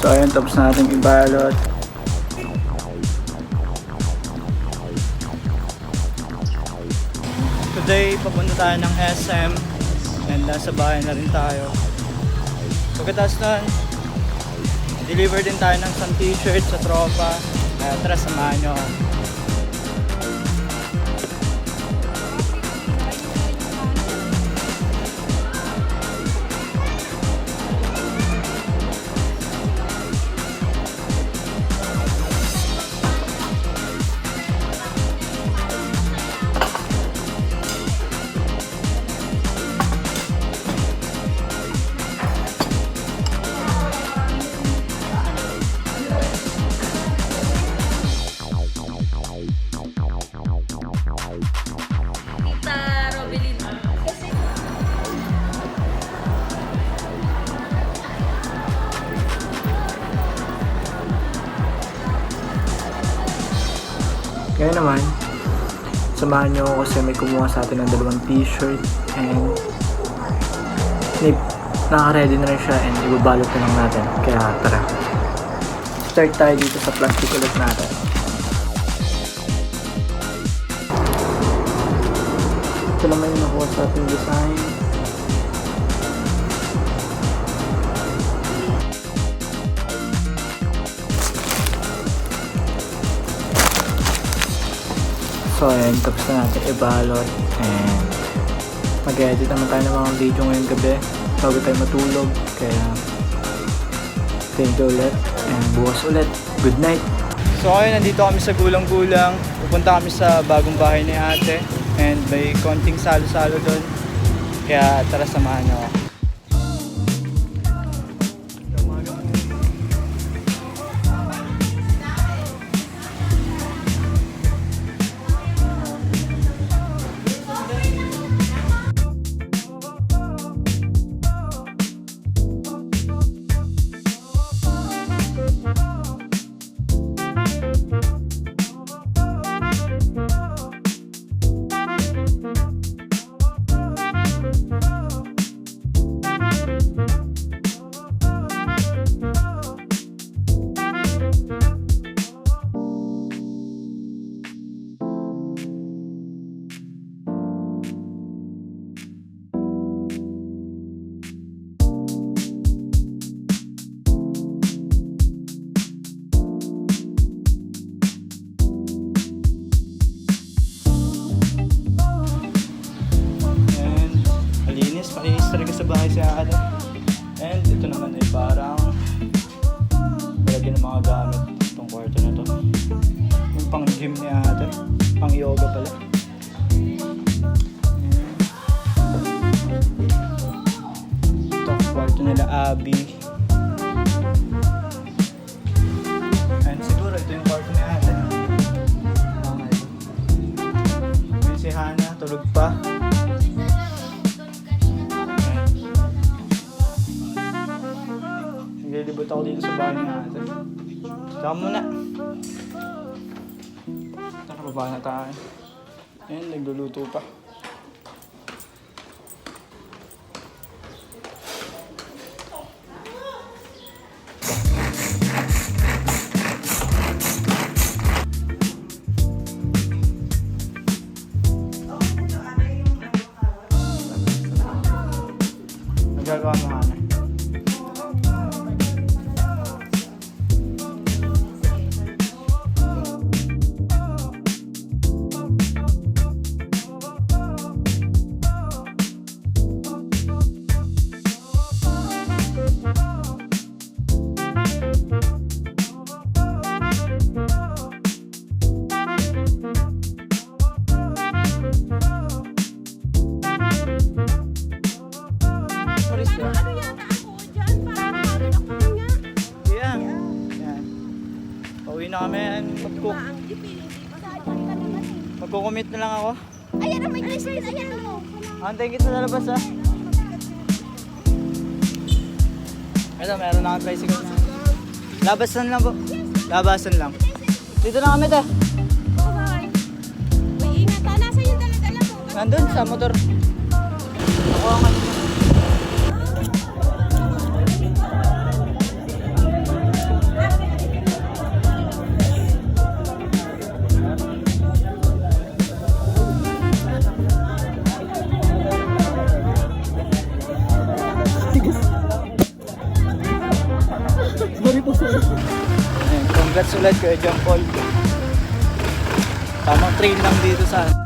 So ayun, tapos natin ibalot. Today, papunta tayo ng SM and nasa bahay na rin tayo. Pagkatapos nun, deliver din tayo ng some t-shirt sa tropa. Kaya tara, samahan nyo ako. Ngayon naman, samahan nyo ako kasi may kumuha sa atin ng 2 t-shirt and naka-ready na rin siya and ibabalot na lang natin. Kaya tara, start tayo dito sa plastic ulit natin. Ito naman yung nakuha sa ating design. So ayan, tapos na natin ibalot and mag-edit naman tayo ng mga video ngayong gabi bago tayo matulog. Kaya thank you ulit and bukas ulit. Good night! So ayun, nandito kami sa Gulang-Gulang. Pupunta kami sa bagong bahay ni ate and may konting salo-salo doon. Kaya tara, samahan nyo ako. Malinis talaga sa bahay siya ate. And ito naman ay parang lagyan ng mga gamit itong kwarto na to. Yung pang gym ni ate, pang yoga pala. Ito kwarto nila Abby. And siguro ito yung kwarto ni ate. May si Hana, tulog pa. Naglilibot ako dito sa bahay niya ate. Saka muna. Nakababa na tayo. Ayan, nagluluto pa. Nagagawa mo Hana. Pauwi na kami. Magkukumit na lang ako. Ayan ang may t-shirt. Ayan o. Antayin kita sa labas ha. Ito, meron na akong tricycle na. Labasan lang po. Labasan lang. Dito na kami ta. Bye. Uy, ingat ha. Nasa yung dala-dala mo. Nandun sa motor. Ako ang ano. Congrats ulit Kuya John Paul. Tamang train lang dito sa